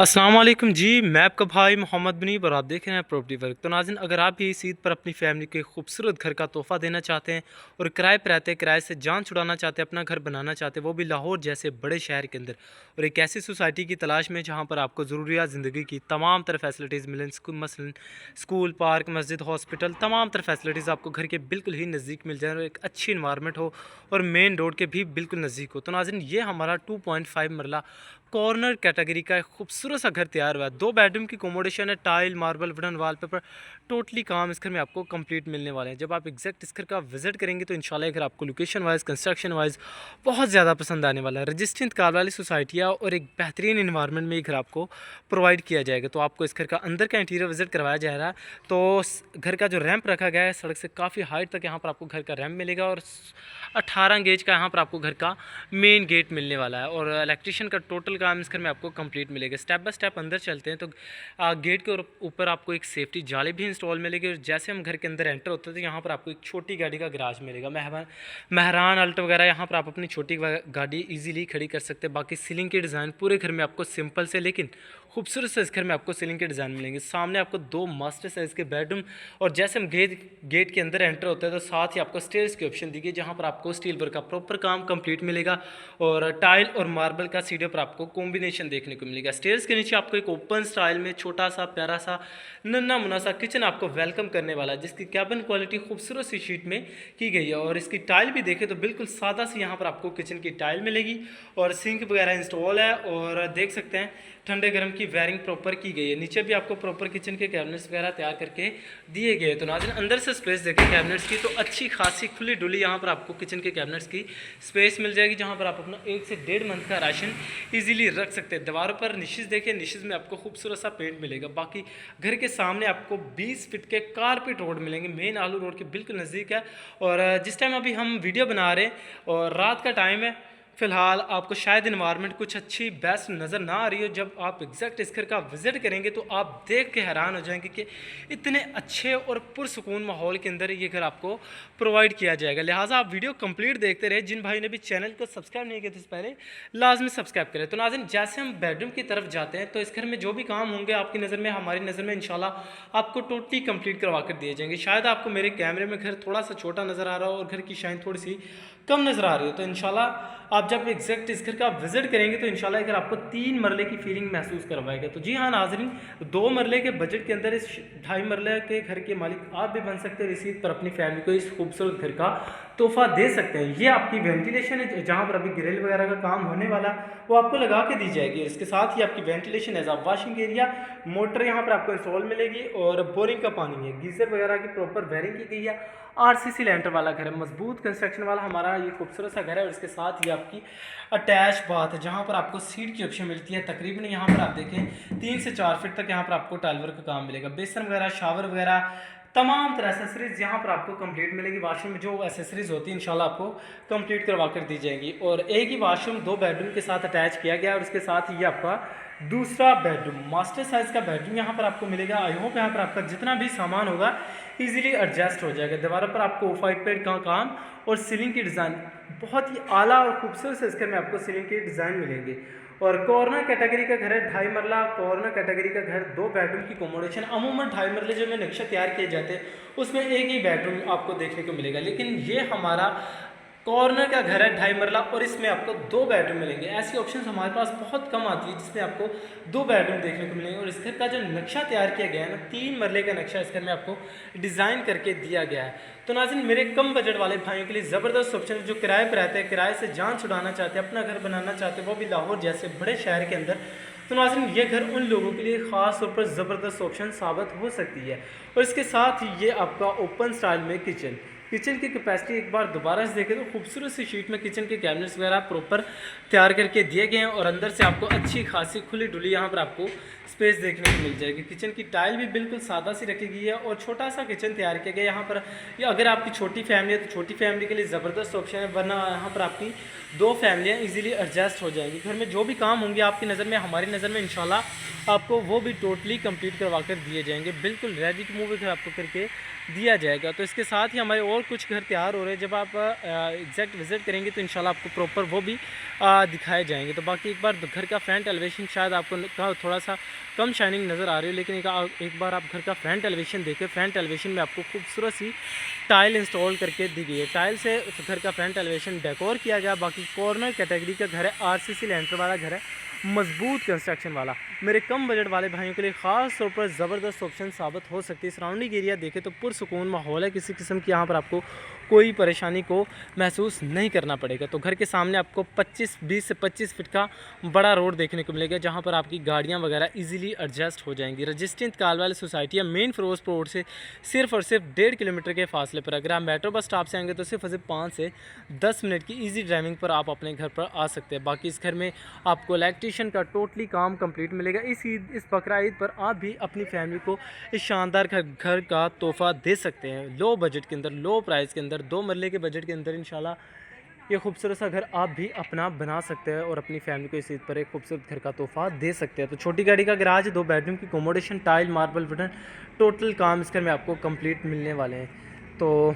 अस्सलाम वालेकुम जी। मैं आपका भाई मोहम्मद मुनीब और आप देख रहे हैं प्रॉपर्टी वर्क। तो नाज़रीन, अगर आप भी इस ईद पर अपनी फैमिली को एक खूबसूरत घर का तोहफ़ा देना चाहते हैं और किराए पर रहते किराए से जान छुड़ाना चाहते हैं, अपना घर बनाना चाहते हैं, वो भी लाहौर जैसे बड़े शहर के अंदर, और एक ऐसी सोसाइटी की तलाश में जहाँ पर आपको ज़रूरियात ज़िंदगी की तमाम तरह फैसिलिटीज़ मिलें, मसलन स्कूल, पार्क, मस्जिद, हॉस्पिटल, तमाम तरह फैसिलिटीज़ आपको घर के बिल्कुल ही नज़दीक मिल जाए और एक अच्छी इन्वायरमेंट हो और मेन रोड के भी बिल्कुल नज़दीक हो। तो नाज़रीन, ये हमारा 2.5 मरला कॉर्नर कैटेगरी का एक खूबसूरत सा घर तैयार हुआ है। 2 बेडरूम की अकोमोडेशन है, tile, marble, wooden wallpaper, totally काम इस घर में आपको कंप्लीट मिलने वाले हैं। जब आप एग्जैक्ट इस घर का विजिट करेंगे तो इंशाल्लाह ये घर आपको लोकेशन वाइज, कंस्ट्रक्शन वाइज बहुत ज़्यादा पसंद आने वाला है। रजिस्ट्री इंतकाल वाली सोसाइटियाँ और एक बेहतरीन इन्वायरमेंट में ये घर आपको प्रोवाइड किया जाएगा। तो आपको इस घर का अंदर का इंटीरियर विजिट करवाया जा रहा है। तो घर का जो रैंप रखा गया है, सड़क से काफ़ी हाइट तक यहाँ पर आपको घर का रैंप मिलेगा और 18 गेज का यहाँ पर आपको घर का मेन गेट मिलने वाला है और इलेक्ट्रिशियन का टोटल काम इस घर में आपको कंप्लीट मिलेगा। स्टेप बाय स्टेप अंदर चलते हैं तो गेट के ऊपर आपको एक सेफ्टी जाली भी इंस्टॉल मिलेगी और जैसे हम घर के अंदर एंटर होते हैं तो यहाँ पर आपको एक छोटी गाड़ी का गराज मिलेगा। मेहरान अल्टो वगैरह यहाँ पर आप अपनी छोटी गाड़ी ईजिली खड़ी कर सकते हैं। बाकी सीलिंग के डिज़ाइन पूरे घर में आपको सिंपल से लेकिन खूबसूरत से इस घर में आपको सीलिंग के डिज़ाइन मिलेंगे। सामने आपको 2 मास्टर साइज़ के बेडरूम और जैसे हम गेट के अंदर एंटर होते हैं तो साथ ही आपको स्टेयर्स की ऑप्शन दी गई जहाँ पर आपको स्टील वर्क का प्रॉपर काम कंप्लीट मिलेगा और टाइल और मार्बल का सीढ़ियों पर आपको कॉम्बिनेशन देखने को मिलेगा। स्टेयर्स के नीचे आपको एक ओपन स्टाइल में छोटा सा प्यारा सा नन्ना मुन्ना सा किचन आपको वेलकम करने वाला है, जिसकी कैबिन क्वालिटी खूबसूरत सी शीट में की गई है और इसकी टाइल भी देखें तो बिल्कुल सादा सी यहाँ पर आपको किचन की टाइल मिलेगी और सिंक वगैरह इंस्टॉल है और देख सकते हैं ठंडे गर्म की वायरिंग प्रॉपर की गई है। नीचे भी आपको प्रॉपर किचन के कैबिनेट्स वगैरह तैयार करके दिए गए। तो नाज़रीन, अंदर से स्पेस देखें कैबिनेट्स की तो अच्छी खासी खुली डुली यहाँ पर आपको किचन के कैबिनेट्स की स्पेस मिल जाएगी जहाँ पर आप अपना 1 से 1.5 मंथ का राशन इजीली रख सकते हैं। दीवारों पर निशिज देखें, निशिज में आपको खूबसूरत सा पेंट मिलेगा। बाकी घर के सामने आपको 20 फीट के कारपेट रोड मिलेंगे, मेन आलू रोड के बिल्कुल नज़दीक है। और जिस टाइम अभी हम वीडियो बना रहे हैं और रात का टाइम है, फ़िलहाल आपको शायद इन्वायरमेंट कुछ अच्छी बेस्ट नज़र ना आ रही हो। जब आप एग्जैक्ट इस घर का विज़िट करेंगे तो आप देख के हैरान हो जाएंगे कि इतने अच्छे और पुरसुकून माहौल के अंदर ये घर आपको प्रोवाइड किया जाएगा। लिहाजा आप वीडियो कंप्लीट देखते रहे। जिन भाई ने भी चैनल को सब्सक्राइब नहीं किया तो इससे पहले लाजमी सब्सक्राइब करें। तो नाज़रीन, जैसे हम बेडरूम की तरफ जाते हैं तो इस घर में जो भी काम होंगे आपकी नज़र में, हमारी नज़र में इंशाल्लाह आपको टोटली कंप्लीट करवा कर दिए जाएंगे। शायद आपको मेरे कैमरे में घर थोड़ा सा छोटा नज़र आ रहा हो और घर की शाइन थोड़ी सी कम नज़र आ रही हो, तो इंशाल्लाह आप जब एग्जैक्ट इस घर का विजिट करेंगे तो इंशाल्लाह अगर आपको 3 मरले की फीलिंग महसूस करवाएगा। तो जी हाँ नाजरीन, 2 मरले के बजट के अंदर इस 2.5 मरले के घर के मालिक आप भी बन सकते हैं। इस ईद पर अपनी फैमिली को इस खूबसूरत घर का तोहफा दे सकते हैं। ये आपकी वेंटिलेशन है, जहाँ पर अभी ग्रिल वगैरह का काम होने वाला वो आपको लगा के दी जाएगी। इसके साथ ही आपकी वेंटिलेशन एज आ वॉशिंग एरिया, मोटर यहाँ पर आपको इंस्टॉल मिलेगी और बोरिंग का पानी है, गीजर वगैरह की प्रॉपर वायरिंग की गई है। आरसीसी लेंटर वाला घर है, मजबूत कंस्ट्रक्शन वाला हमारा ये खूबसूरत सा घर है और इसके साथ ही आपकी अटैच बाथ है जहाँ पर आपको सीट की ऑप्शन मिलती है। तकरीबन यहाँ पर आप देखें 3 से 4 फीट तक यहाँ पर आपको टाइल वर्क का काम मिलेगा। बेसन वगैरह, शावर वगैरह, तमाम तरह एसेसरीज यहाँ पर आपको कंप्लीट मिलेगी। वाशरूम में जो एसेसरीज होती है इंशाल्लाह आपको कंप्लीट करवा कर दी जाएंगी और एक ही वाशरूम 2 बेडरूम के साथ अटैच किया गया और उसके साथ ही आपका दूसरा बेडरूम, मास्टर साइज़ का बेडरूम यहाँ पर आपको मिलेगा। आई होप यहाँ पर आपका जितना भी सामान होगा इजीली एडजस्ट हो जाएगा। दीवारों पर आपको वाइट पेंट का काम और सीलिंग की डिज़ाइन बहुत ही आला और खूबसूरत से इसके में आपको सीलिंग के डिज़ाइन मिलेंगे। और कॉर्नर कैटेगरी का घर है, 2.5 मरला कॉर्नर कैटेगरी का घर, 2 बेडरूम की अकोमोडेशन। अमूमन 2.5 मरले जो में नक्शा तैयार किए जाते हैं उसमें एक ही बेडरूम आपको देखने को मिलेगा, लेकिन ये हमारा कॉर्नर का घर है 2.5 मरला और इसमें आपको 2 बेडरूम मिलेंगे। ऐसी ऑप्शंस हमारे पास बहुत कम आती है जिसमें आपको 2 बेडरूम देखने को मिलेंगे। और इस घर का जो नक्शा तैयार किया गया है ना, 3 मरले का नक्शा इस घर में आपको डिज़ाइन करके दिया गया है। तो नाज़रीन, मेरे कम बजट वाले भाइयों के लिए ज़बरदस्त ऑप्शन है जो किराए पर रहते हैं, किराए से जान छुड़ाना चाहते हैं, अपना घर बनाना चाहते हैं, वो भी लाहौर जैसे बड़े शहर के अंदर। तो नाज़रीन, ये घर उन लोगों के लिए ख़ास तौर पर ज़बरदस्त ऑप्शन साबित हो सकती है। और इसके साथ ही ये आपका ओपन स्टाइल में किचन की कैपेसिटी एक बार दोबारा से देखें तो खूबसूरत सी शीट में किचन के कैबिनेट्स वगैरह प्रॉपर तैयार करके दिए गए हैं और अंदर से आपको अच्छी खासी खुली डुली यहाँ पर आपको स्पेस देखने को मिल जाएगी। किचन की टाइल भी बिल्कुल सादा सी रखी गई है और छोटा सा किचन तैयार किया गया यहाँ पर। या अगर आपकी छोटी फैमिली है तो छोटी फैमिली के लिए ज़बरदस्त ऑप्शन है, वरना यहाँ पर आपकी 2 फैमिलियाँ ईजिली एडजस्ट हो जाएंगी। घर में जो भी काम होंगे आपकी नज़र में, हमारी नज़र में इंशाल्लाह आपको वो भी टोटली कंप्लीट करवा कर दिए जाएंगे। बिल्कुल रेडी टू मूव घर आपको करके दिया जाएगा। तो इसके साथ ही हमारे और कुछ घर तैयार हो रहे हैं, जब आप एग्जैक्ट विज़िट करेंगे तो इंशाल्लाह आपको प्रॉपर वो भी दिखाए जाएंगे। तो बाकी एक बार घर का फ्रंट एलिवेशन शायद आपको थोड़ा सा कम शाइनिंग नज़र आ रही है, लेकिन एक बार आप घर का फ्रंट एलिवेशन देखें। फ्रंट एलिवेशन में आपको खूबसूरत सी टाइल इंस्टॉल करके दी गई है। टाइल से घर का फ्रंट एलिवेशन डेकोर किया गया। बाकी कॉर्नर कैटेगरी का घर है, आरसीसी लेंटर वाला घर है, मजबूत कंस्ट्रक्शन वाला। मेरे कम बजट वाले भाइयों के लिए ख़ास तौर पर ज़बरदस्त ऑप्शन साबित हो सकती है। सराउंडिंग एरिया देखें तो पुरसुकून माहौल है, किसी किस्म की यहाँ पर आपको कोई परेशानी को महसूस नहीं करना पड़ेगा। तो घर के सामने आपको 20 से 25 फीट का बड़ा रोड देखने को मिलेगा, जहाँ पर आपकी गाड़ियाँ वगैरह ईजिली एडजस्ट हो जाएंगी। रजिस्ट्रेंट कालवाल सोसाइटी या मेन फिरोजपुर रोड से सिर्फ और सिर्फ 1.5 किलोमीटर के फासले पर। अगर आप मेट्रो बस स्टॉप से आएंगे तो सिर्फ 5 से 10 मिनट की ईजी ड्राइविंग पर आप अपने घर पर आ सकते हैं। बाकी इस घर में आपको इलेक्ट्रीशियन का टोटली काम कंप्लीट मिलेगा। इस बकरा ईद पर आप भी अपनी फैमिली को इस शानदार घर का तोहफ़ा दे सकते हैं। लो बजट के अंदर, लो प्राइस के अंदर, 2 मरले के बजट के अंदर इंशाल्लाह ये खूबसूरत सा घर आप भी अपना बना सकते हैं और अपनी फैमिली को इस ईद पर एक खूबसूरत घर का तोहफ़ा दे सकते हैं। तो छोटी गाड़ी का गैराज, 2 बेडरूम की accommodation, tile, marble, wooden, total काम इस घर में आपको कंप्लीट मिलने वाले हैं। तो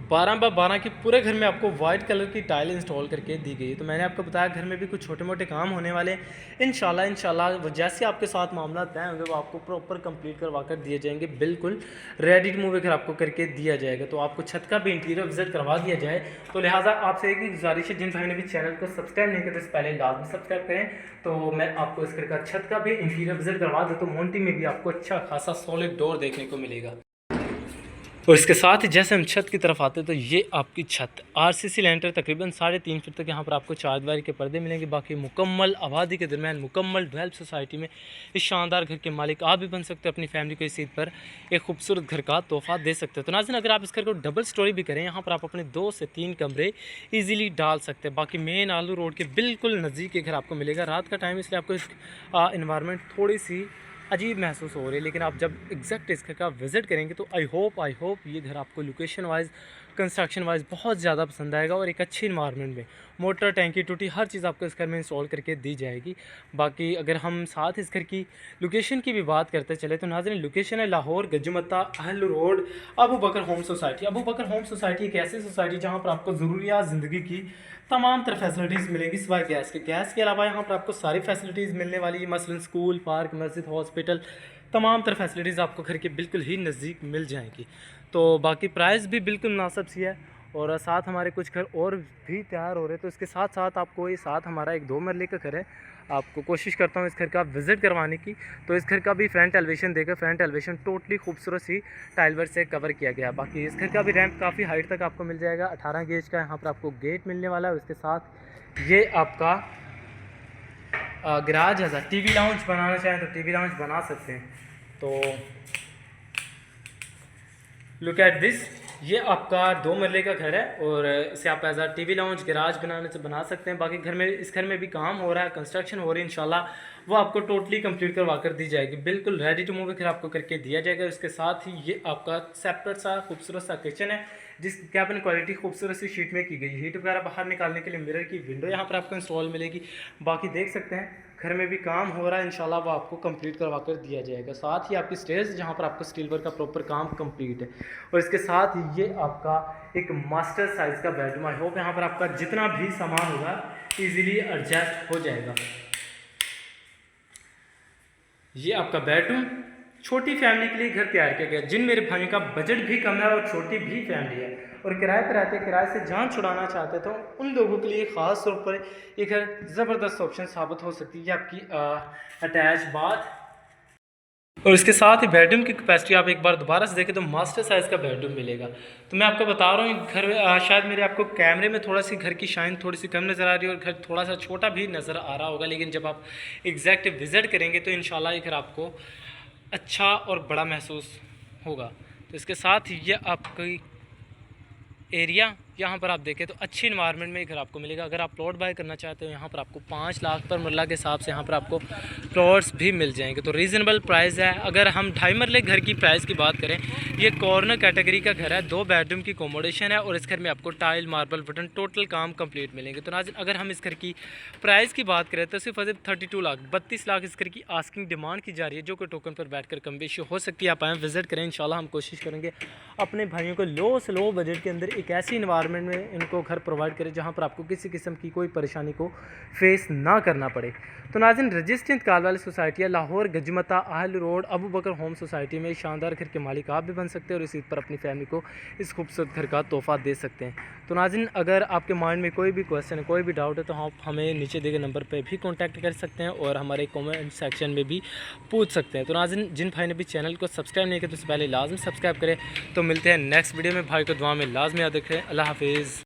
12x12 की पूरे घर में आपको वाइट कलर की टाइल इंस्टॉल करके दी गई है। तो मैंने आपको बताया घर में भी कुछ छोटे मोटे काम होने वाले हैं। इंशाल्लाह वो जैसे आपके साथ मामला तय होंगे वो आपको प्रॉपर कंप्लीट करवा कर दिए जाएंगे। बिल्कुल रेडी टू मूव घर आपको करके दिया जाएगा। तो आपको छत का भी इंटीरियर विजिट करवा दिया जाए। तो लिहाजा आपसे एक ही गुजारिश है, जिन भाई ने भी चैनल को सब्सक्राइब नहीं किया तो इस पहले लाजमी सब्सक्राइब करें। तो मैं आपको इस घर का छत का भी इंटीरियर विजिट करवा दूँ तो मोन्टी में भी आपको अच्छा खासा सॉलिड डोर देखने को मिलेगा। और इसके साथ ही जैसे हम छत की तरफ आते हैं तो ये आपकी छत आरसीसी लेंटर तकरीबन 3.5 फीट तक यहाँ पर आपको चारदीवारी के पर्दे मिलेंगे। बाकी मुकम्मल आबादी के दरमियान मुकम्मल डेवलप सोसाइटी में इस शानदार घर के मालिक आप भी बन सकते हो। अपनी फैमिली को इस ईद पर एक खूबसूरत घर का तोहफा दे सकते हो। तो नाज़रीन, अगर आप इस घर को डबल स्टोरी भी करें, यहाँ पर आप अपने 2 से 3 कमरे ईजिली डाल सकते हैं। बाकी मेन आलू रोड के बिल्कुल नज़दीक घर आपको मिलेगा। रात का टाइम इसलिए आपको इन्वायरमेंट थोड़ी सी अजीब महसूस हो रही है, लेकिन आप जब एग्जैक्ट इस घर का विज़िट करेंगे तो आई होप ये घर आपको लोकेशन वाइज, कंस्ट्रक्शन वाइज बहुत ज़्यादा पसंद आएगा और एक अच्छी इन्वायरमेंट में मोटर, टैंकी, टूटी हर चीज़ आपको इस घर में इंस्टॉल करके दी जाएगी। बाकी अगर हम साथ इस घर की लोकेशन की भी बात करते चले तो नाज़रीन, लोकेशन है लाहौर गजमता अहल रोड, अबू बकर होम सोसाइटी। अबू बकर होम सोसाइटी एक ऐसी सोसाइटी जहाँ पर आपको ज़रूरियात ज़िंदगी की तमाम तरह फैसिलिटीज़ मिलेंगी सिवाय गैस के अलावा यहाँ पर आपको सारी फैसिलिटीज़ मिलने वाली है। मसलन स्कूल, पार्क, मस्जिद, हॉस्पिटल, तमाम तरह फैसिलिटीज़ आपको घर के बिल्कुल ही नज़दीक मिल जाएंगी। तो बाकी प्राइस भी बिल्कुल मुनासिब सी है और साथ हमारे कुछ घर और भी तैयार हो रहे हैं। तो इसके साथ साथ आपको ये साथ हमारा एक 2 मरले का घर है। आपको कोशिश करता हूँ इस घर का विज़िट करवाने की। तो इस घर का भी फ्रंट एलिवेशन देकर, फ्रंट एलिवेशन टोटली खूबसूरत सी टाइलवर्क से कवर किया गया। बाकी इस घर का भी रैंप काफ़ी हाइट तक आपको मिल जाएगा। 18 गेज का यहाँ पर आपको गेट मिलने वाला है। उसके साथ ये आपका गैराज है। टीवी लाउंज बनाना चाहें तो टीवी लाउंज बना सकते हैं। तो लुक एट दिस, ये आपका 2 मरले का घर है और इसे आप एज आ टीवी लाउंज, गैराज बनाने से बना सकते हैं। बाकी इस घर में भी काम हो रहा है, कंस्ट्रक्शन हो रही है। इंशाल्लाह वो आपको टोटली कंप्लीट करवा कर दी जाएगी। बिल्कुल रेडी टू मूव घर आपको करके दिया जाएगा। इसके साथ ही ये आपका सेपरेट सा खूबसूरत सा किचन है, जिस कैबिन क्वालिटी खूबसूरत सी शीट में की गई। हीट वगैरह बाहर निकालने के लिए मिरर की विंडो यहाँ पर आपको इंस्टॉल मिलेगी। बाकी देख सकते हैं घर में भी काम हो रहा है, इंशाल्लाह वो आपको कंप्लीट करवा कर दिया जाएगा। साथ ही आपकी स्टेज जहाँ पर आपको स्टील वर्क का प्रॉपर काम कंप्लीट है। और इसके साथ ये आपका एक मास्टर साइज़ का बेडरूम। आई होप यहाँ पर आपका जितना भी सामान होगा ईजिली एडजस्ट हो जाएगा। ये आपका बेडरूम छोटी फैमिली के लिए घर तैयार किया गया। जिन मेरे भाइयों का बजट भी कम है और छोटी भी फैमिली है और किराए पर रहते, किराए से जान छुड़ाना चाहते तो उन लोगों के लिए ख़ास तौर पर ये घर ज़बरदस्त ऑप्शन साबित हो सकती है। आपकी अटैच बाथ और इसके साथ ही बेडरूम की कैपेसिटी आप एक बार दोबारा से देखें तो मास्टर साइज़ का बेडरूम मिलेगा। तो मैं आपको बता रहा हूँ घर शायद मेरे आपको कैमरे में थोड़ा सी घर की शाइन थोड़ी सी कम नज़र आ रही है और घर थोड़ा सा छोटा भी नज़र आ रहा होगा, लेकिन जब आप एग्जैक्ट विज़िट करेंगे तो इंशाल्लाह ये घर आपको अच्छा और बड़ा महसूस होगा। तो इसके साथ ये आपकी एरिया यहाँ पर आप देखें तो अच्छी इन्वायरमेंट में घर आपको मिलेगा। अगर आप प्लॉट बाय करना चाहते हो यहाँ पर आपको 5 लाख पर मरला के हिसाब से यहाँ पर आपको प्लॉट्स भी मिल जाएंगे। तो रीज़नेबल प्राइस है। अगर हम 2.5 मरले घर की प्राइस की बात करें, ये कॉर्नर कैटेगरी का घर है, 2 बेडरूम की अकोमोडेशन है और इस घर में आपको टाइल, मार्बल, बटन टोटल काम कंप्लीट मिलेंगे। तो नाज़रीन अगर हम इस घर की प्राइस की बात करें तो सिर्फ 32 लाख 32 लाख इस घर की आस्किंग डिमांड की जा रही है, जो कि टोकन पर बैठकर कम बेशी हो सकती है। आप आएँ विज़िट करें, इंशाल्लाह हम कोशिश करेंगे अपने भाइयों को लो से लो बजट के अंदर एक ऐसी इन्वायरमेंट में इनको घर प्रोवाइड करें जहाँ पर आपको किसी किस्म की कोई परेशानी को फेस ना करना पड़े। तो नाज़रीन रजिस्टर इंतकाल वाली सोसाइटी है लाहौर गजमता आहल रोड अबू बकर होम सोसाइटी में शानदार घर के मालिक आप भी बन सकते हैं और इस ईद पर अपनी फैमिली को इस खूबसूरत घर का तोहफ़ा दे सकते हैं। तो नाज़रीन अगर आपके माइंड में कोई भी क्वेश्चन है, कोई भी डाउट है, तो आप हमें नीचे दिए गए नंबर पर भी कॉन्टैक्ट कर सकते हैं और हमारे कॉमेंट सेक्शन में भी पूछ सकते हैं। तो नाज़रीन जिन भाई ने भी चैनल को सब्सक्राइब नहीं किया तो उससे पहले लाजमी सब्सक्राइब करें। तो मिलते हैं नेक्स्ट वीडियो में। भाई को दुआ में लाजमी याद रखें। अल्लाह हाफिज़।